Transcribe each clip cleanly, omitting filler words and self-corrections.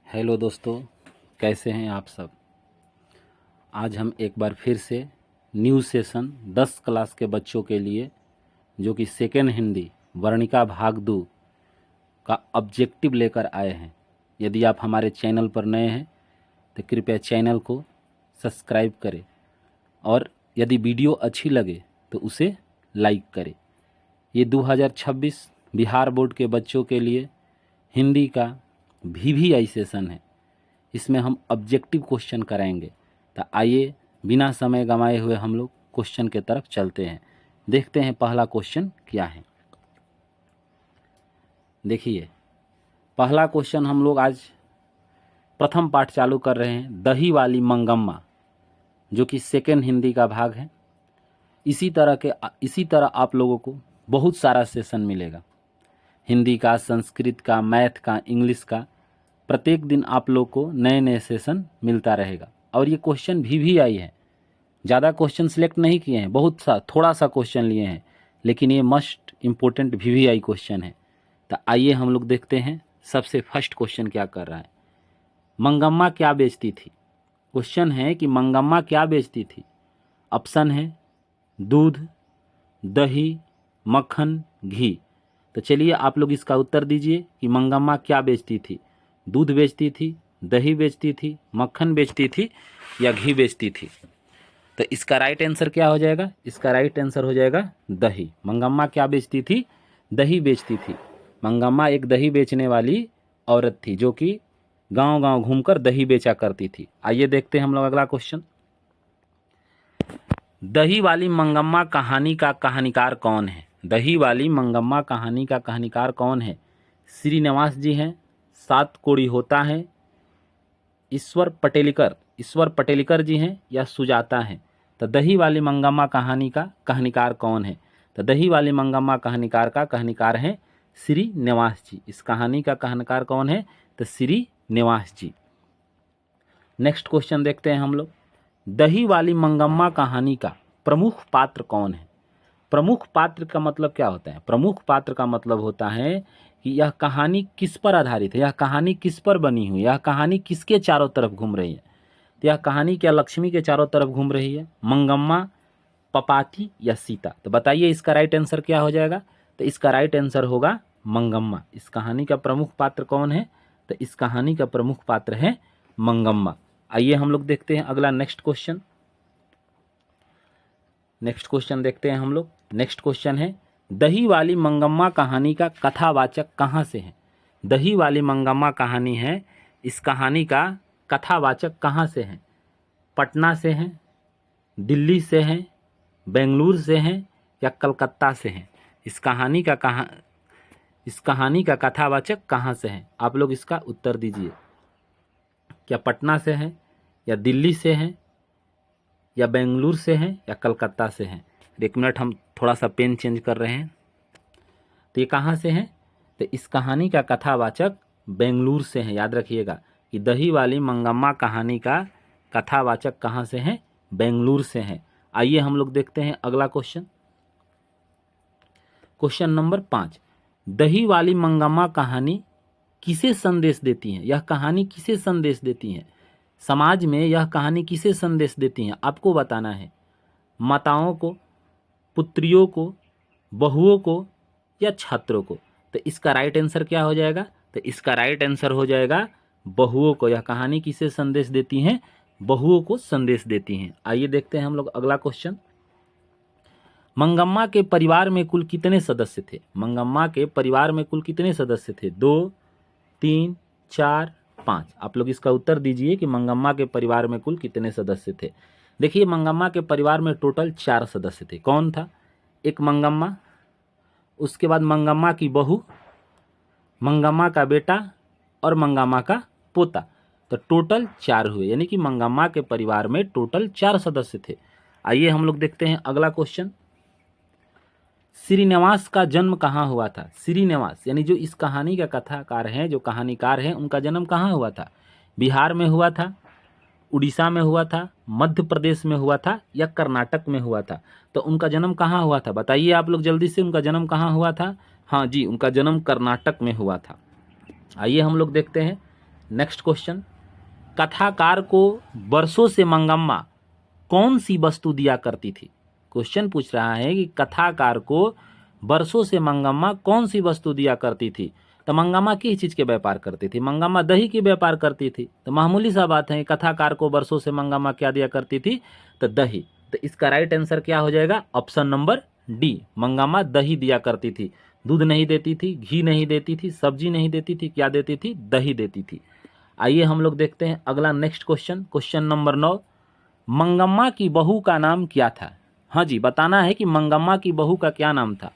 Hello दोस्तों, कैसे हैं आप सब। आज हम एक बार फिर से न्यू सेशन 10 क्लास के बच्चों के लिए जो कि सेकेंड हिंदी वर्णिका भाग 2 का ऑब्जेक्टिव लेकर आए हैं। यदि आप हमारे चैनल पर नए हैं तो कृपया चैनल को सब्सक्राइब करें और यदि वीडियो अच्छी लगे तो उसे लाइक करें। ये 2026 बिहार बोर्ड के बच्चों के लिए हिंदी का VVI सेशन है। इसमें हम ऑब्जेक्टिव क्वेश्चन कराएंगे। तो आइए बिना समय गंवाए हुए हम लोग क्वेश्चन के तरफ चलते हैं। देखते हैं पहला क्वेश्चन क्या है। देखिए, पहला क्वेश्चन हम लोग आज प्रथम पाठ चालू कर रहे हैं, दही वाली मंगम्मा, जो कि सेकेंड हिंदी का भाग है। इसी तरह आप लोगों को बहुत सारा सेशन मिलेगा, हिंदी का, संस्कृत का, मैथ का, इंग्लिश का। प्रत्येक दिन आप लोग को नए नए सेशन मिलता रहेगा। और ये क्वेश्चन VVI है, ज़्यादा क्वेश्चन सिलेक्ट नहीं किए हैं, थोड़ा सा क्वेश्चन लिए हैं, लेकिन ये मस्ट इम्पोर्टेंट VVI क्वेश्चन है। तो आइए हम लोग देखते हैं सबसे फर्स्ट क्वेश्चन क्या कर रहा है। मंगम्मा क्या बेचती थी। क्वेश्चन है कि मंगम्मा क्या बेचती थी। ऑप्शन है दूध, दही, मक्खन, घी। तो चलिए आप लोग इसका उत्तर दीजिए कि मंगम्मा क्या बेचती थी। दूध बेचती थी, दही बेचती थी, मक्खन बेचती थी या घी बेचती थी। तो इसका राइट आंसर क्या हो जाएगा। इसका राइट आंसर हो जाएगा दही। मंगम्मा क्या बेचती थी, दही बेचती थी। मंगम्मा एक दही बेचने वाली औरत थी जो कि गांव गांव घूमकर दही बेचा करती थी। आइए देखते हैं हम लोग अगला क्वेश्चन। दही वाली मंगम्मा कहानी का कहानीकार कौन है। दही वाली मंगम्मा कहानी का कहानीकार कौन है। श्रीनिवास जी हैं, सात कोड़ी होता है, ईश्वर पटेलकर जी हैं या सुजाता हैं। तो दही वाली मंगम्मा कहानी का कहानीकार कौन है। तो दही वाली मंगम्मा कहानीकार का कहानीकार है श्रीनिवास जी। इस कहानी का कहानीकार कौन है। तो श्रीनिवास जी। नेक्स्ट क्वेश्चन देखते हैं हम लोग। दही वाली मंगम्मा कहानी का प्रमुख पात्र कौन है। प्रमुख पात्र का मतलब क्या होता है। प्रमुख पात्र का मतलब होता है कि यह कहानी किस पर आधारित है, यह कहानी किस पर बनी हुई, यह कहानी किसके चारों तरफ घूम रही है। तो यह कहानी क्या लक्ष्मी के चारों तरफ घूम रही है, मंगम्मा, पपाती या सीता। तो बताइए इसका राइट आंसर क्या हो जाएगा। तो इसका राइट आंसर होगा मंगम्मा। इस कहानी का प्रमुख पात्र कौन है। तो इस कहानी का प्रमुख पात्र है मंगम्मा। आइए हम लोग देखते हैं अगला नेक्स्ट क्वेश्चन देखते हैं हम लोग। नेक्स्ट क्वेश्चन है, दही वाली मंगम्मा कहानी का कथावाचक कहाँ से है। दही वाली मंगम्मा कहानी है, इस कहानी का कथावाचक कहाँ से है। पटना से हैं, दिल्ली से हैं, बेंगलुरु से हैं या कलकत्ता से हैं। इस कहानी का कथावाचक कहाँ से है। आप लोग इसका उत्तर दीजिए। क्या पटना से हैं या दिल्ली से हैं या बेंगलुरु से हैं या कलकत्ता से हैं। एक मिनट, हम थोड़ा सा पेन चेंज कर रहे हैं। तो ये कहाँ से हैं। तो इस कहानी का कथावाचक बेंगलुरु से हैं। याद रखिएगा कि दही वाली मंगम्मा कहानी का कथावाचक कहाँ से हैं, बेंगलुरु से हैं। आइए हम लोग देखते हैं अगला क्वेश्चन नंबर 5। दही वाली मंगम्मा कहानी किसे संदेश देती है। यह कहानी किसे संदेश देती है। समाज में यह कहानी किसे संदेश देती हैं, आपको बताना है। माताओं को, पुत्रियों को, बहुओं को या छात्रों को। तो इसका राइट आंसर क्या हो जाएगा। तो इसका राइट आंसर हो जाएगा बहुओं को। यह कहानी किसे संदेश देती हैं, बहुओं को संदेश देती हैं। आइए देखते हैं हम लोग अगला क्वेश्चन। मंगम्मा के परिवार में कुल कितने सदस्य थे। मंगम्मा के परिवार में कुल कितने सदस्य थे। 2, 3, 4, 5। आप लोग इसका उत्तर दीजिए कि मंगम्मा के परिवार में कुल कितने सदस्य थे। देखिए, मंगम्मा के परिवार में टोटल 4 सदस्य थे। कौन था। एक मंगम्मा, उसके बाद मंगम्मा की बहू, मंगम्मा का बेटा और मंगम्मा का पोता। तो टोटल 4 हुए, यानी कि मंगम्मा के परिवार में टोटल 4 सदस्य थे। आइए हम लोग देखते हैं अगला क्वेश्चन। श्रीनिवास का जन्म कहाँ हुआ था। श्रीनिवास यानी जो इस कहानी का कथाकार हैं, जो कहानीकार हैं, उनका जन्म कहाँ हुआ था। बिहार में हुआ था, उड़ीसा में हुआ था, मध्य प्रदेश में हुआ था या कर्नाटक में हुआ था। तो उनका जन्म कहाँ हुआ था, बताइए आप लोग जल्दी से। उनका जन्म कहाँ हुआ था। हाँ जी, उनका जन्म कर्नाटक में हुआ था। आइए हम लोग देखते हैं नेक्स्ट क्वेश्चन, कथाकार को बरसों से मंगम्मा कौन सी वस्तु दिया करती थी। क्वेश्चन पूछ रहा है कि कथाकार को बरसों से मंगम्मा कौन सी वस्तु दिया करती थी। तो मंगम्मा किस चीज़ के व्यापार करती थी, मंगम्मा दही की व्यापार करती थी। तो मामूली सा बात है, कथाकार को बरसों से मंगम्मा क्या दिया करती थी, तो दही। तो इसका राइट आंसर क्या हो जाएगा, ऑप्शन नंबर डी, मंगम्मा दही दिया करती थी। दूध नहीं देती थी, घी नहीं देती थी, सब्जी नहीं देती थी, क्या देती थी, दही देती थी। आइए हम लोग देखते हैं अगला next question, question number 9, Mangamma की बहू का नाम क्या था। हाँ जी, बताना है कि मंगम्मा की बहू का क्या नाम था।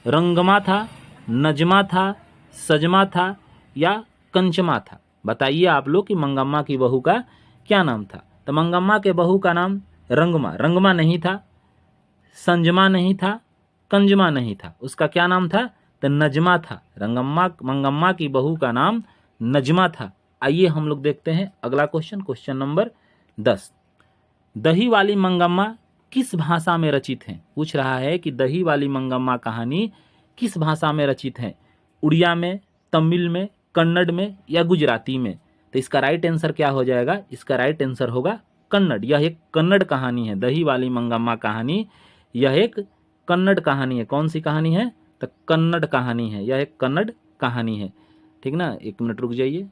रंगमा था, नजमा था, सजमा था या कंचमा था। बताइए आप लोग कि मंगम्मा की बहू का क्या नाम था। तो मंगम्मा के बहू का नाम रंगमा, रंगमा नहीं था, संजमा नहीं था, कंजमा नहीं था, उसका क्या नाम था, तो नजमा था। मंगम्मा की बहू का नाम नजमा था। आइए हम लोग देखते हैं अगला क्वेश्चन, क्वेश्चन नंबर 10, दही वाली मंगम्मा किस भाषा में रचित हैं। पूछ रहा है कि दही वाली मंगम्मा कहानी किस भाषा में रचित है, उड़िया में, तमिल में, कन्नड़ में या गुजराती में। तो इसका राइट आंसर क्या हो जाएगा, इसका राइट आंसर होगा कन्नड़। यह एक कन्नड़ कहानी है, दही वाली मंगम्मा कहानी यह एक कन्नड़ कहानी है। कौन सी कहानी है, तो कन्नड़ कहानी है, यह एक कन्नड़ कहानी है। ठीक ना, एक मिनट रुक जाइए।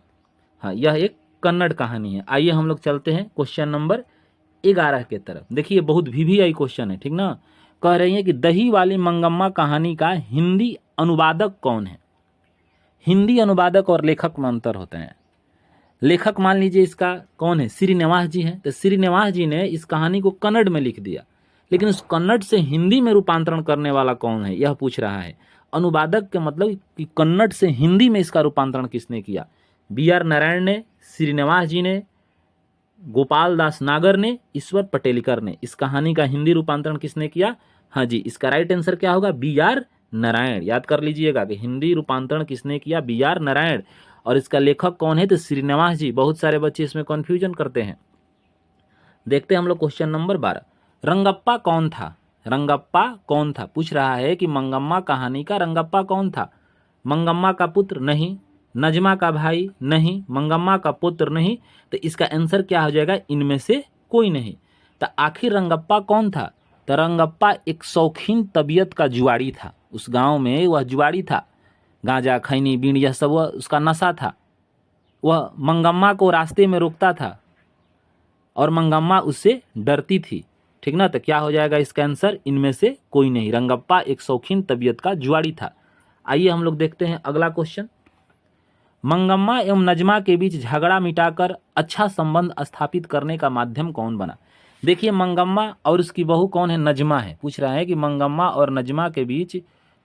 हाँ, यह एक कन्नड़ कहानी है। आइए हम लोग चलते हैं क्वेश्चन नंबर 11 के तरफ। देखिए बहुत VVI क्वेश्चन है, ठीक ना। कह रही है कि दही वाली मंगम्मा कहानी का हिंदी अनुवादक कौन है। हिंदी अनुवादक और लेखक में अंतर होते हैं। लेखक मान लीजिए इसका कौन है, श्रीनिवास जी हैं। तो श्रीनिवास जी ने इस कहानी को कन्नड़ में लिख दिया, लेकिन उस कन्नड़ से हिंदी में रूपांतरण करने वाला कौन है, यह पूछ रहा है। अनुवादक के मतलब कि कन्नड़ से हिंदी में इसका रूपांतरण किसने किया, BR नारायण ने, श्रीनिवास जी ने, गोपाल दास नागर ने, ईश्वर पटेलकर ने। इस कहानी का हिंदी रूपांतरण किसने किया, हाँ जी, इसका राइट आंसर क्या होगा, BR नारायण। याद कर लीजिएगा कि हिंदी रूपांतरण किसने किया, BR नारायण। और इसका लेखक कौन है, तो श्रीनिवास जी। बहुत सारे बच्चे इसमें कंफ्यूजन करते हैं। देखते हैं हम लोग क्वेश्चन नंबर 12, रंगप्पा कौन था। रंगप्पा कौन था, पूछ रहा है कि मंगम्मा कहानी का रंगप्पा कौन था। मंगम्मा का पुत्र नहीं, नजमा का भाई नहीं, मंगम्मा का पुत्र नहीं। तो इसका आंसर क्या हो जाएगा, इनमें से कोई नहीं। तो आखिर रंगप्पा कौन था, तो रंगप्पा एक शौकीन तबीयत का जुआड़ी था। उस गांव में वह जुआड़ी था, गांजा खैनी बीड़ी यह सब उसका नशा था। वह मंगम्मा को रास्ते में रोकता था और मंगम्मा उससे डरती थी। ठीक ना, तो क्या हो जाएगा इसका आंसर, इनमें से कोई नहीं। रंगप्पा एक शौकीन तबीयत का जुआड़ी था। आइए हम लोग देखते हैं अगला क्वेश्चन, मंगम्मा एवं नजमा के बीच झगड़ा मिटाकर अच्छा संबंध स्थापित करने का माध्यम कौन बना। देखिए मंगम्मा और उसकी बहू कौन है, नजमा है। पूछ रहा है कि मंगम्मा और नजमा के बीच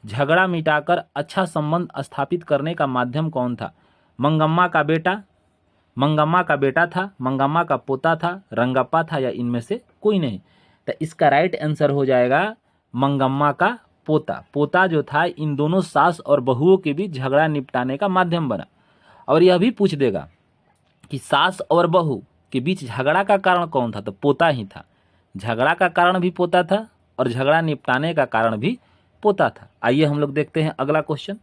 झगड़ा मिटाकर अच्छा संबंध स्थापित करने का माध्यम कौन था। मंगम्मा का बेटा, मंगम्मा का बेटा था, मंगम्मा का पोता था, रंगप्पा था या इनमें से कोई नहीं। तो इसका राइट आंसर हो जाएगा मंगम्मा का पोता। पोता जो था इन दोनों सास और बहुओं के बीच झगड़ा निपटाने का माध्यम बना। और यह भी पूछ देगा कि सास और बहू के बीच झगड़ा का कारण कौन था, तो पोता ही था। झगड़ा का कारण भी पोता था और झगड़ा निपटाने का कारण भी पोता था। आइए हम लोग देखते हैं अगला क्वेश्चन,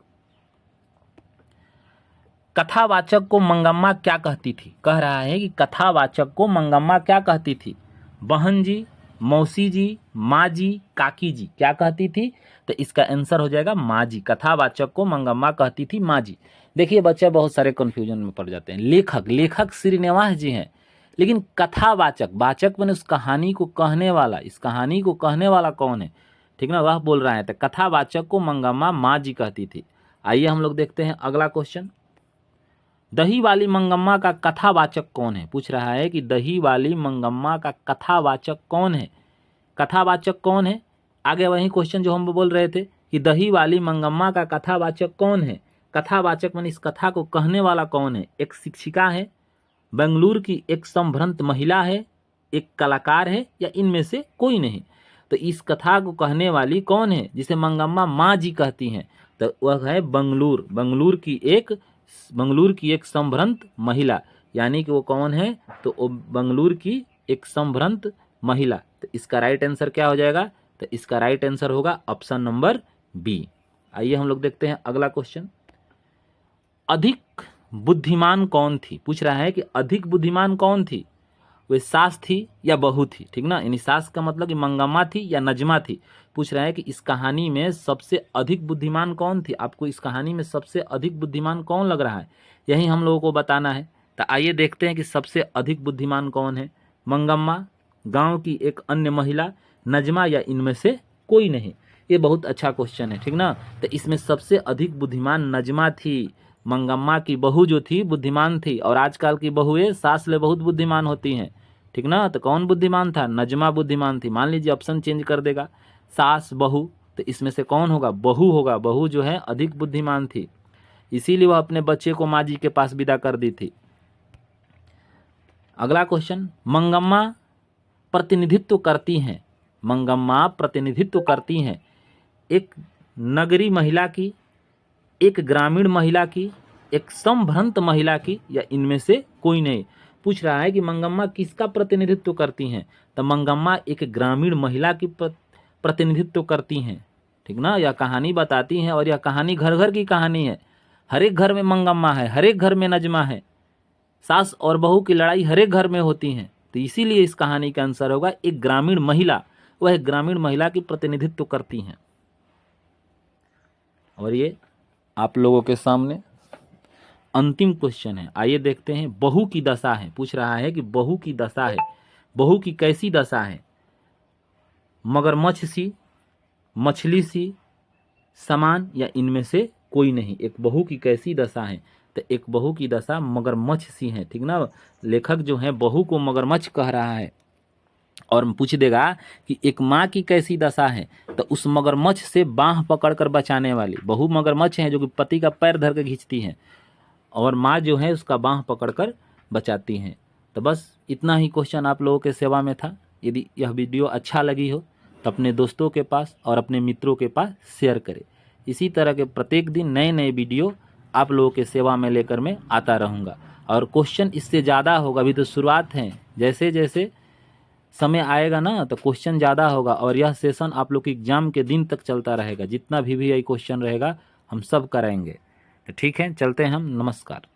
कथावाचक को मंगम्मा क्या कहती थी। कह रहा है कि कथावाचक को मंगम्मा क्या कहती थी, बहन जी, मौसी जी, माँ जी, काकी जी, क्या कहती थी। तो इसका आंसर हो जाएगा माँ जी। कथावाचक को मंगम्मा कहती थी माँ जी। देखिए बच्चे बहुत सारे कन्फ्यूजन में पड़ जाते हैं। लेखक श्रीनिवास जी हैं, लेकिन कथावाचक, वाचक मैंने उस कहानी को कहने वाला, इस कहानी को कहने वाला कौन है, ठीक ना, वह बोल रहा है। तो कथावाचक को मंगम्मा माँ जी कहती थी। आइए हम लोग देखते हैं अगला क्वेश्चन, दही वाली मंगम्मा का कथावाचक कौन है। पूछ रहा है कि दही वाली मंगम्मा का कथावाचक कौन है। कथावाचक कौन है, आगे वही क्वेश्चन जो हम बोल रहे थे कि दही वाली मंगम्मा का कथावाचक कौन है। कथावाचक माने इस कथा को कहने वाला कौन है, एक शिक्षिका है, बेंगलुरु की एक संभ्रांत महिला है, एक कलाकार है या इनमें से कोई नहीं। तो इस कथा को कहने वाली कौन है जिसे मंगम्मा माँ जी कहती हैं, तो वह है बेंगलुरु की एक संभ्रांत महिला। यानी कि वो कौन है, तो वो बेंगलुरु की एक संभ्रांत महिला। तो इसका राइट आंसर क्या हो जाएगा, तो इसका राइट आंसर होगा ऑप्शन नंबर बी। आइए हम लोग देखते हैं अगला क्वेश्चन, अधिक बुद्धिमान कौन थी, पूछ रहा है कि अधिक बुद्धिमान कौन थी, वे सास थी या बहू थी, ठीक ना। यानी सास का मतलब कि मंगम्मा थी या नजमा थी। पूछ रहा है कि इस कहानी में सबसे अधिक बुद्धिमान कौन थी, आपको इस कहानी में सबसे अधिक बुद्धिमान कौन लग रहा है, यही हम लोगों को बताना है। तो आइए देखते हैं कि सबसे अधिक बुद्धिमान कौन है, मंगम्मा, गांव की एक अन्य महिला, नजमा या इनमें से कोई नहीं। ये बहुत अच्छा क्वेश्चन है, ठीक ना। तो इसमें सबसे अधिक बुद्धिमान नजमा थी, मंगम्मा की बहू जो थी बुद्धिमान थी, और आजकल की बहुएं सास ले बहुत बुद्धिमान होती हैं, ठीक ना। तो कौन बुद्धिमान था, नजमा बुद्धिमान थी। मान लीजिए ऑप्शन चेंज कर देगा, सास बहू, तो इसमें से कौन होगा, बहू होगा। बहू जो है अधिक बुद्धिमान थी, इसीलिए वह अपने बच्चे को माँ जी के पास विदा कर दी थी। अगला क्वेश्चन, मंगम्मा प्रतिनिधित्व करती हैं, मंगम्मा प्रतिनिधित्व करती हैं एक नगरी महिला की, एक ग्रामीण महिला की, एक संभ्रांत महिला की, या इनमें से कोई नहीं। पूछ रहा है कि मंगम्मा किसका प्रतिनिधित्व करती हैं, तो मंगम्मा एक ग्रामीण महिला की प्रतिनिधित्व करती हैं, ठीक ना। यह कहानी बताती हैं, और यह कहानी घर घर की कहानी है। हर एक घर में मंगम्मा है, हर एक घर में नजमा है, सास और बहू की लड़ाई हर एक घर में होती है। तो इसीलिए इस कहानी का आंसर होगा एक ग्रामीण महिला, वह ग्रामीण महिला की प्रतिनिधित्व करती हैं। और ये आप लोगों के सामने अंतिम क्वेश्चन है, आइए देखते हैं। बहू की दशा है, पूछ रहा है कि बहू की दशा है, बहू की कैसी दशा है, मगरमच्छ सी, मछली सी, समान, या इनमें से कोई नहीं। एक बहू की कैसी दशा है, तो एक बहू की दशा मगरमच्छ सी है, ठीक ना। लेखक जो है बहू को मगरमच्छ कह रहा है, और पूछ देगा कि एक माँ की कैसी दशा है, तो उस मगरमच्छ से बाँह पकड़कर बचाने वाली बहू मगरमच्छ है, जो कि पति का पैर धर के खींचती है, और माँ जो है उसका बाँह पकड़कर बचाती हैं। तो बस इतना ही क्वेश्चन आप लोगों के सेवा में था। यदि यह वीडियो अच्छा लगी हो तो अपने दोस्तों के पास और अपने मित्रों के पास शेयर करें। इसी तरह के प्रत्येक दिन नए नए वीडियो आप लोगों के सेवा में लेकर मैं आता रहूँगा, और क्वेश्चन इससे ज़्यादा होगा। अभी तो शुरुआत है, जैसे जैसे समय आएगा ना तो क्वेश्चन ज़्यादा होगा, और यह सेशन आप लोग के एग्जाम के दिन तक चलता रहेगा। जितना भी क्वेश्चन रहेगा हम सब कराएंगे। तो ठीक है, चलते हैं हम, नमस्कार।